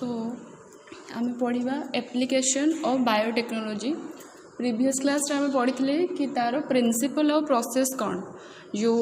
सो आम पढ़ा application of biotechnology. Previous class रे आम पढ़ी कि तार प्रिंसिपल और प्रोसेस कौन जो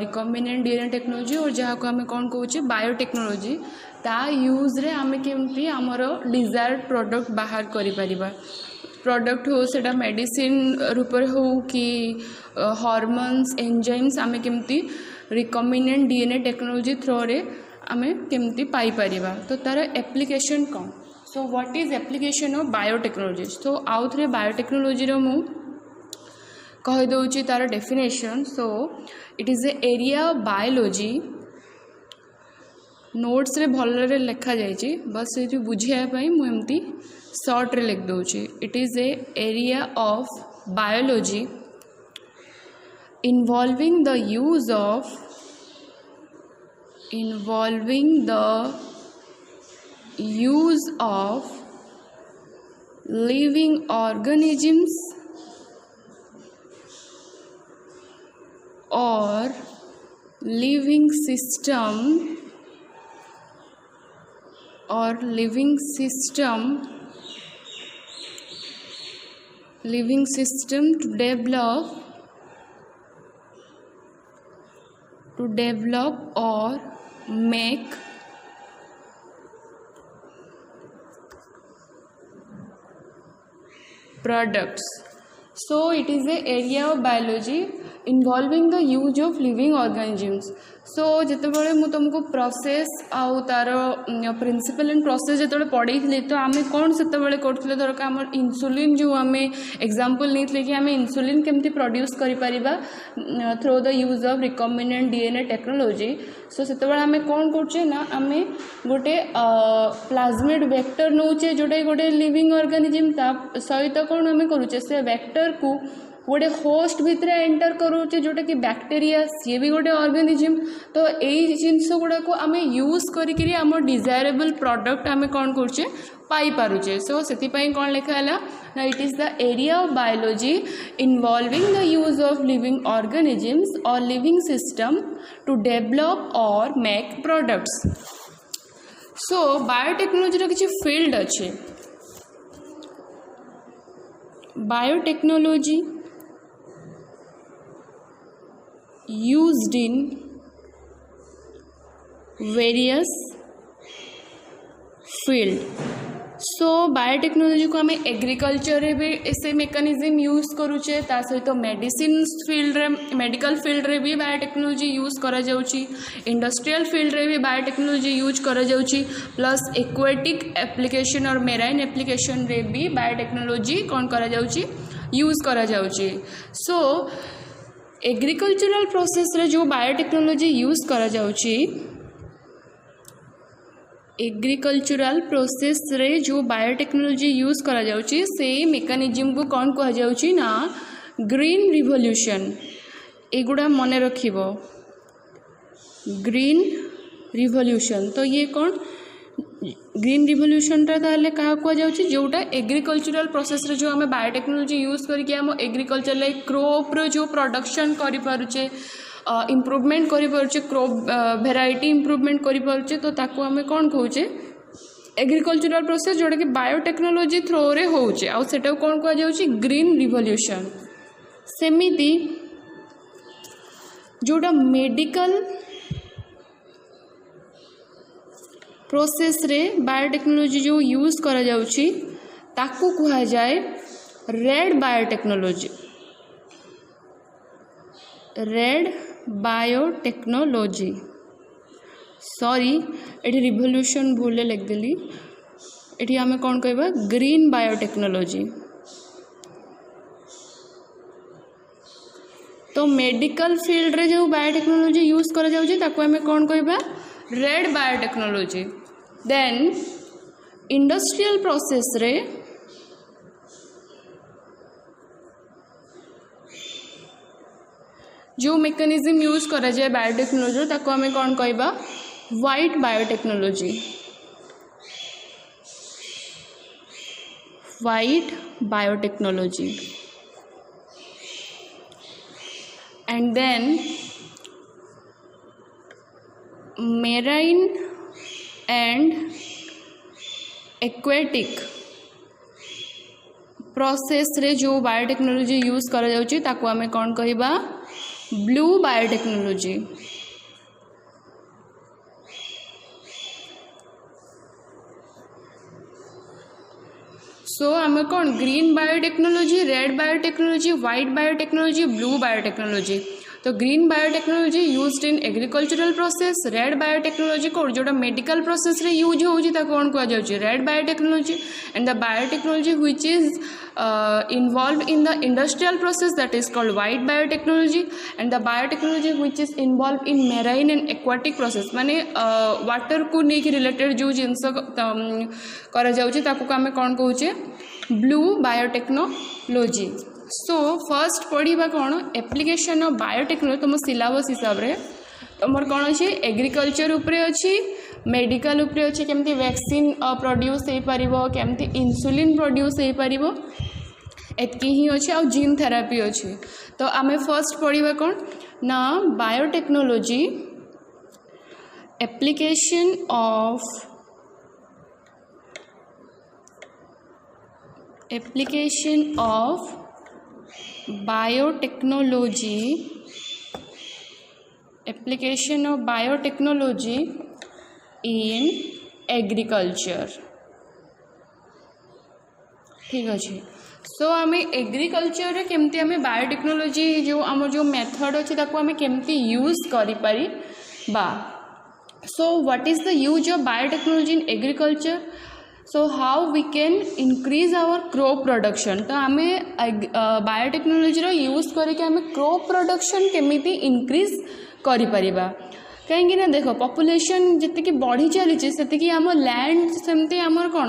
रिकम्बिनेंट डीएनए टेक्नोलॉजी और जहाँ को आम कौन कहे बायोटेक्नोलॉजी ता यूज रे आम केमती आमर डिजायर्ड प्रोडक्ट बाहर करिपरिबा। प्रोडक्ट हो सेटा मेडिसिन रूप हो कि हार्मोन्स एंजाइम्स आम केमती रिकम्बिनेंट डीएनए टेक्नोलॉजी थ्रो रे आमे केमती पाई परिबा। तो तार एप्लिकेशन कौन। सो what is application of biotechnology. तो आउ थे बायोटेक्नोलॉजी रो मु कहि दउची तार definition. So it is a area of biology notes रे भल रे लिखा जाइए बस ये बुझाया मु एमती शॉर्ट रे लिख दउची। It is a area of biology involving the use of living organisms or living system to develop or make products. So it is a area of biology involving the use of living organisms. सो जितेबाला मु तुमको process आउ तार principal and process जो पढ़ी तो आम कौन से करते धरक आम इंसुलिन जो आम एग्जांपल नहीं कि आम इंसुलिन केमती प्रोड्यूस करिपरिबा through the use of recombinant DNA technology. So से आम कौन करचे ना आम गोटे प्लाज्मिड वेक्टर नौचे जोटा गोटे लिविंग ऑर्गेनिज्म ता सहित कौन आम करुचे से वेक्टर को गोटे होस्ट भितर एंटर करुचे जोटा कि बैक्टेरिया सी भी गोटे ऑर्गेनिज्म। तो यही जिनस गुड़ा को आम यूज करी आम डिजायरेबल प्रोडक्ट आम कौन करुचे पाई पारुचे। सो से कौन लिखा है ना it is the area of biology involving the use of living organisms और लिविंग सिस्टम टू डेवलप और मेक प्रोडक्ट्स। सो बायोटेक्नोलॉजी किसी फील्ड अच्छे biotechnology used in various field। So biotechnology को आम एग्रीकल्चर रे भी ऐसे मेकानिज्म यूज करुचे ता सहित मेडिसिन फील्ड रे मेडिकल फील्ड रे भी बायोटेक्नोलॉजी यूज करा जाउची इंडस्ट्रियल फील्ड रे भी बायोटेक्नोलॉजी यूज करा जाउची प्लस एक्वेटिक एप्लिकेशन और मेराइन एप्लिकेशन रे भी बायोटेक्नोलॉजी कौन करा जाउची यूज करा जाउची। सो एग्रीकल्चरल प्रोसेस रे जो बायोटेक्नोलॉजी यूज करा जाउची एग्रीकल्चरल प्रोसेस रे जो बायोटेक्नोलॉजी यूज करा जाउची से मेकानिज्म को कौन कहा जाउची ना ग्रीन रिवोल्यूशन। एगुड़ा मन रखिबो ग्रीन रिवोल्यूशन। तो ये कौन ग्रीन रिवोल्यूशन ताले क्या कह जाउची जोटा एग्रीकल्चरल प्रोसेस रे जो आम बायोटेक्नोलॉजी यूज करके आम एग्रीकल्चर लाइक क्रॉप रो जो प्रोडक्शन करि पारुचे इम्प्रूवमेंट करि पारुचे क्रॉप वेराइटी इम्प्रूवमेंट करि पारुचे तो ताको आम कौन कहूचे एग्रीकल्चरल प्रोसेस जोटा कि बायोटेक्नोलॉजी थ्रो रे होउचे आ सेटा कौन कह जाउची ग्रीन रिवोल्यूशन। सेमिति जोटा मेडिकल प्रोसेस रे बायोटेक्नोलॉजी जो यूज करा जाउची ताकू कहा जाए red biotechnology. Red biotechnology sorry एटी रिवोल्यूशन भूल लिख देली एटी आमे कौन कहबा ग्रीन बायोटेक्नोलॉजी। तो मेडिकल फील्ड रे जो बायोटेक्नोलॉजी यूज करा जाउची ताकू आमे कौन कहबा red biotechnology. Then industrial process रे जो मेकानिज्म यूज करा जाए बायोटेक्नोलॉजी ताको आमे कौन कहबा white biotechnology. White biotechnology. And then marine and aquatic process रे जो बायोटेक्नोलॉजी यूज करा जाउची ताको आमे कोन कहिबा ब्लू बायोटेक्नोलॉजी। सो आम कौन green biotechnology, red biotechnology, white biotechnology, blue biotechnology. तो green biotechnology used in agricultural process, red biotechnology कौन जोटा मेडिकल प्रोसेस रे यूज होउची ता कौन कहा जाउची red biotechnology. And the biotechnology which is involved in the industrial process that is called white biotechnology, and the biotechnology which is involved in marine and aquatic process माने water को नहीं related जो जिनस करा जाउची ताको आमे कौन कहूचे ब्लू बायोटेक्नोलॉजी। सो फर्स्ट पढ़ा कौन एप्लिकेशन ऑफ बायोटेक्नोलॉजी तुम सिलेबस हिसाब रे तुमर कौन अच्छी एग्रीकल्चर उपरे अच्छी, मेडिकल उपरे अच्छी, केमती वैक्सीन प्रोड्यूस हो पारिबो, केमती इंसुलिन प्रोड्यूस हो पारिबो, एतकी ही अच्छे आ जीन थेरापी अच्छी। तो आमे फर्स्ट पढ़ा कौन ना biotechnology application of biotechnology in agriculture. ठीक अच्छे। सो आम एग्रीकल्चर केमती आम बायोटेक्नोलॉजी जो आम जो मेथड अच्छे ताको आम केमती यूज करि पारि बा। So what is the use of biotechnology in agriculture? So how we can increase our crop production. तो आम बायोटेक्नोलॉजी यूज करके आम क्रॉप प्रोडक्शन केमिति इंक्रीज करि परिबा। कहीं ना देख पॉपुलेशन जी बढ़ी चली से आम लैंड सेमती आमर कौन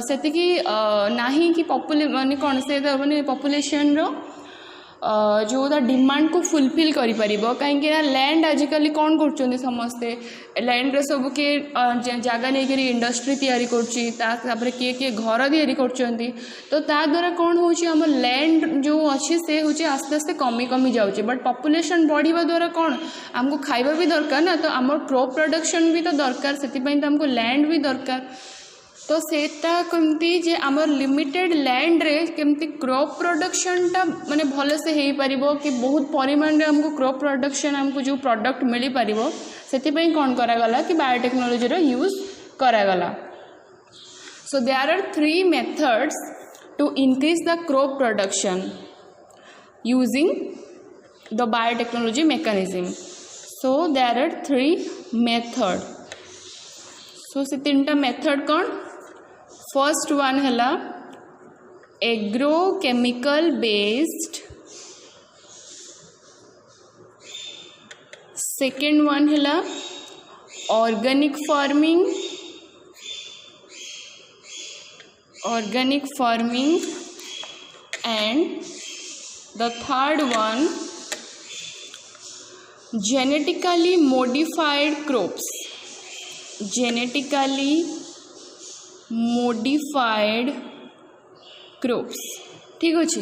से नाही कि माने कौन से माने पॉपुलेशन रो जो डिमांड को फुलफिल करि परिबो। कहीं ना लैंड आजिकली कौन कर समस्ते लैंड रे सब किए जगह नहीं करी इंडस्ट्री तैयारी कर किए घर तैयारी कर। तो ता द्वारा कौन होची आम लैंड जो अच्छी से होची आस्ते आस्ते कमी कमी जाउची। बट पॉपुलेशन बढ़िबा द्वारा कौन आमको खाइबा भी दरकार ना, तो आम क्रॉप प्रोडक्शन भी तो दरकार, से आमको लैंड भी दरकार। तो सेटा कमती जे आमर लिमिटेड लैंड रे केमती क्रॉप प्रोडक्शन टा माने भले से हेई परिबो कि बहुत परिमाण रे हमको क्रॉप प्रोडक्शन हमको जो प्रोडक्ट मिली परिबो सेति पई कोन करा गला कि बायोटेक्नोलॉजी रो यूज करा गला। So there are 3 methods to increase the crop production using the biotechnology mechanism. So there are 3 method. So से 3टा मेथड कौन? फर्स्ट वन है एग्रोकेमिकल बेस्ड, सेकेंड वन है organic farming and the third one genetically modified crops, ठीक अच्छे।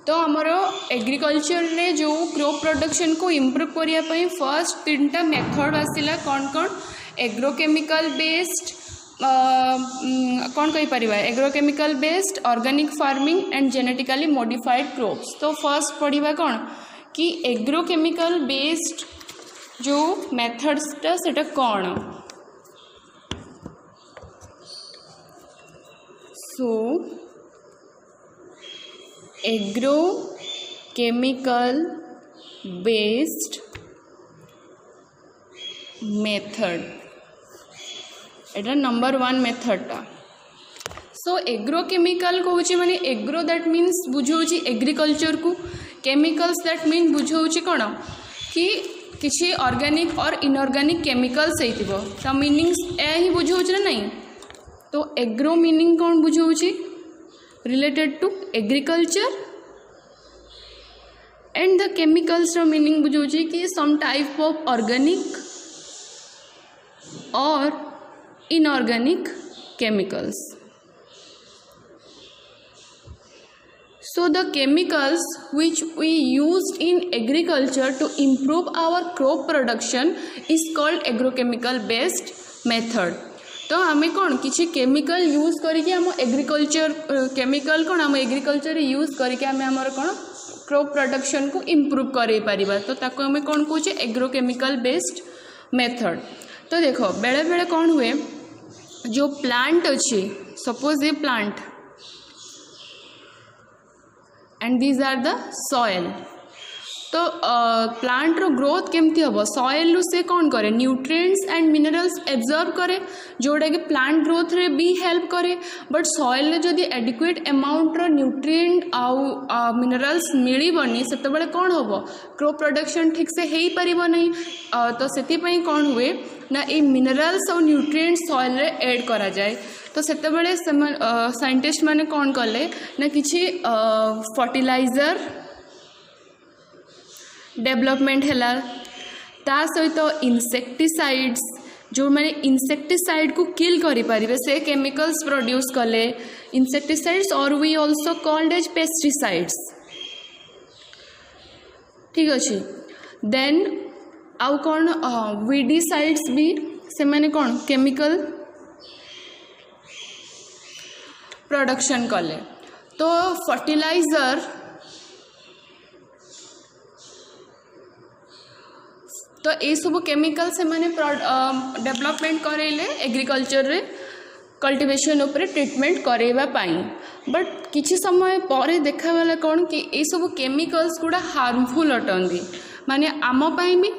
तो आमर agriculture रे जो क्रॉप प्रोडक्शन को इम्प्रूव करने फर्स्ट 3टा मेथड आसला कौन कौन एग्रोकेमिकल बेस्ड कौन कही पारिबा agrochemical based, organic farming and genetically modified crops. तो फर्स्ट पढ़ा कौन कि एग्रोकेमिकल बेस्ड जो मेथड्सटा सेटा कौन। सो एग्रोकेमिकल बेस्ड मेथड एटा नंबर 1 मेथडटा। सो एग्रोकेमिकल कहूँ माने एग्रो दैट मीन्स बुझाऊँ एग्रीकल्चर को, केमिकल्स दैट मीन बुझाऊँ कौन कि किसी ऑर्गेनिक और इनऑर्गेनिक केमिकल्स होता मीनिंग्स ए ही बुझाऊँ ना नहीं। तो एग्रो मीनिंग कौन बुझाऊँ related to agriculture and the chemicals meaning बुझाऊँ कि सम टाइप ऑफ ऑर्गेनिक और inorganic chemicals. So the chemicals which we used in agriculture to improve our crop production is called agrochemical based method. तो आम कौन किसी chemical use करके आम agriculture chemical कौन आम एग्रीकल्चर यूज करके आम आमर कौन क्रॉप प्रोडक्शन को इम्प्रूव कर पारिबा। तो ताको आम कौन कहे एग्रोकेमिकल बेस्ड मेथड। तो देखो बेले बेले कौन हुए जो प्लांट अच्छी suppose a plant and these are the soil. तो प्लांट रो ग्रोथ केमती हम सॉइल रु से कौन करे न्यूट्रिएंट्स एंड मिनरल्स एब्जॉर्ब करे जोड़ा कि प्लांट ग्रोथ रे भी हेल्प करे। बट सॉइल रे जदि एडिक्वेट अमाउंट रो न्यूट्रिएंट आउ मिनरल्स मिलबनी से कौन हम क्रॉप प्रोडक्शन ठीक से हो पारिबो नहीं। तो से कौन हुए ना ये मिनरल्स और न्यूट्रिएंट्स सॉइल रे ऐड करा जाए। तो से साइंटिस्ट माने कौन कले ना किछि फर्टिलाइजर डेवलपमेंट है ता सहित इनसेक्टिसाइड्स जो मैंने इनसेक्टिसाइड को किल करि परिबे से केमिकल्स प्रोड्यूस कले इनसेक्टिसाइड्स और we also called as pesticides. ठीक अच्छे देन आउ कौन वीडिसाइड्स भी से मैंने कौन केमिकल प्रोडक्शन कले। तो फर्टिलाइजर तो ये सब केमिकल से मैंने डेवलपमेंट करेले एग्रीकल्चर रे कल्टिवेशन उपरे ट्रीटमेंट करैबा पाई। बट किछि समय पर देखा वाला कौन कि ये सब केमिकल्स गुड़ा हार्मफुल अटंदी माने आम पाई भी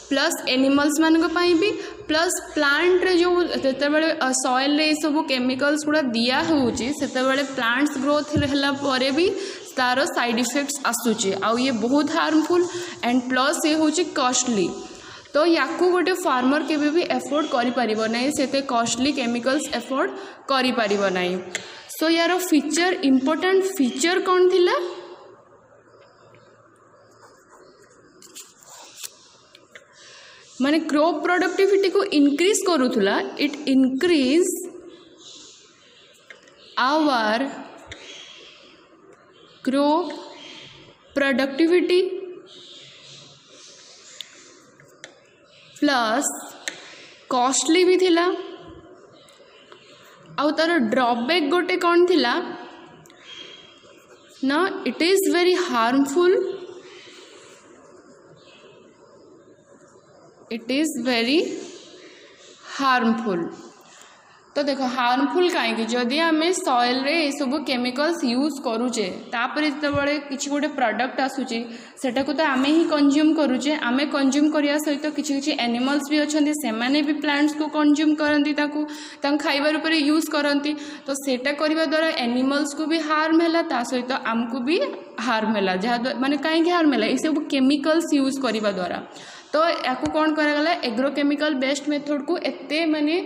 प्लस एनिमल्स मानक पाई भी प्लस प्लांट रे जो जेतेबेले सॉइल रे सब केमिकल्स गुड़ा दिया होउची सेतेबेले प्लांट्स ग्रोथ हला परे भी तार साइड इफेक्ट्स आसुची आ ये बहुत हार्मफुल एंड प्लस ये होची कॉस्टली। तो याकू गोटे फार्मर केबे भी एफोर्ड करि परिबो नै सेते कॉस्टली केमिकल्स एफोर्ड करि परिबो नै। सो यार फीचर इंपोर्टेंट फीचर कौन थिला माने क्रॉप प्रोडक्टिविटी को इंक्रीज करूथुला it increase our crop productivity plus costly भी थिला आउ तार ड्रॉबैक गोटे कौन थिला ना it is very harmful it is very harmful. तो देखो हार्मफुल कहीं जदि आम सॉइल रे सब केमिकल्स यूज करुचे तापर जितेबाला किसी गोटे प्रोडक्ट आसूची सेटा को तो आमे ही कंज्यूम करुचे आमे कंज्यूम करिया सहित किसी किसी एनिमल्स भी अच्छा से माने भी प्लांट्स को कंज्यूम करती खाइबार ऊपर यूज करती। तो सेटा करने द्वारा एनिमल्स को भी हार्म है ता सहित आमको भी हार्म है जहाँ माने कहीं हार्म है ये सब केमिकल्स यूज करने द्वारा। तो या कौन करागला एग्रोकेमिकल बेस्ड मेथड को एते माने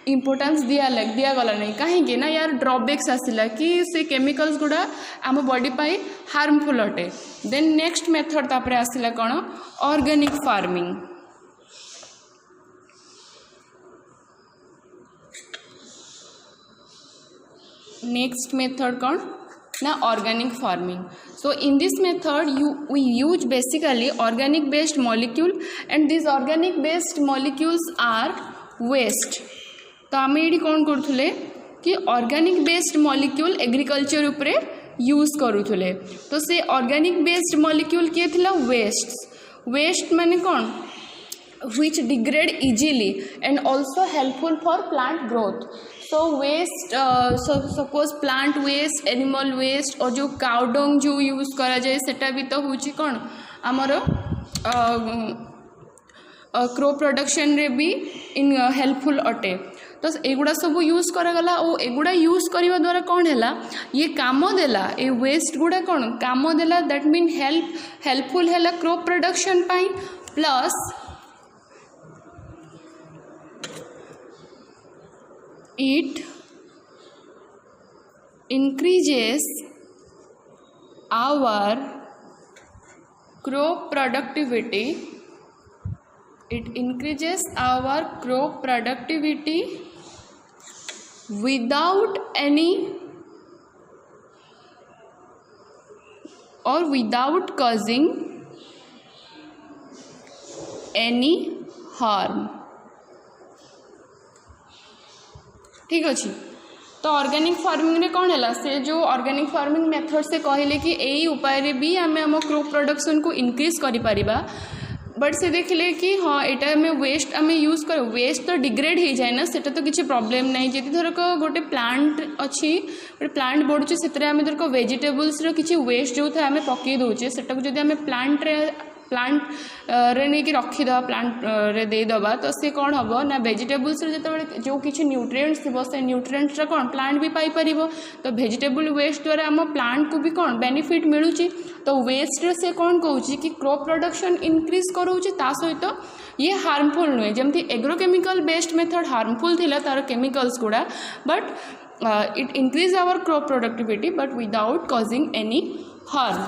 इम्पोर्टेंस दिगला नहीं कहीं ना यार ड्रॉबैक्स आसला कि से केमिकल्स गुड़ा आम बॉडी पाई हार्मफुल अटे। देन नेक्स्ट मेथड तापर आसला कौन ऑर्गेनिक फार्मिंग। नेक्स्ट मेथड कौन ना organic farming. So in this method we use basically organic based molecule and these organic based molecules are waste। तो आम ये कौन करुले कि ऑर्गेनिक बेस्ड मॉलिक्यूल एग्रीकल्चर उपरे यूज करुले। तो से ऑर्गेनिक बेस्ड मॉलिक्यूल किए थिला वेस्ट माने कौन which degrade easily and also helpful for plant growth। so waste suppose plant waste animal waste और जो cow dung जो यूज करा जाए सेटा भी तो होची कौन आमर क्रॉप प्रोडक्शन रे भी इन हेल्पफुल अटे। तो एगुड़ा सब यूज करागला और एगुड़ा यूज करने द्वारा कौन है ये काम देला ये वेस्ट गुड़ा कौन काम देला दैट मीन हेल्पफुल है crop production pi plus it increases our crop productivity without any or without causing any harm। ठीक अच्छे। तो ऑर्गेनिक फार्मिंग रे कौन है से जो ऑर्गेनिक फार्मिंग मेथड से कहले कि यही उपाय भी आम आम क्रॉप प्रोडक्शन को इंक्रीज करिपरिबा बट से देखिले कि हाँ यहाँ आम वेस्ट आम यूज कर वेस्ट तो डिग्रेड हो जाए ना सेटा तो किसी प्रॉब्लम नहीं जदि धरक गोटे प्लांट अच्छी गोटे प्लांट बढ़ुचे से आम धरक वेजिटेबल्स किसी वेस्ट जो था आम पकई दौचे सेटा जब आम प्लांट रे नहीं रखीद प्लांट रे देदबा तो सी कौन हम ना वेजिटेबल्स जो जो किसी न्यूट्रिएंट्स थी से न्यूट्रिएंट्स कौन प्लांट भी पाइपर तो वेजिटेबल वेस्ट द्वारा आम प्लांट को भी कौन बेनिफिट मिलूँ तो वेस्ट रे से कौन कहूँ कि क्रॉप प्रोडक्शन इंक्रीज करोचे ता सहित ये हार्मफुल नुहे जमती एग्रोकेमिकल बेस्ड मेथड हार्मफुल थिला तार केमिकल्स गुड़ा but it increase our crop productivity but without causing any harm.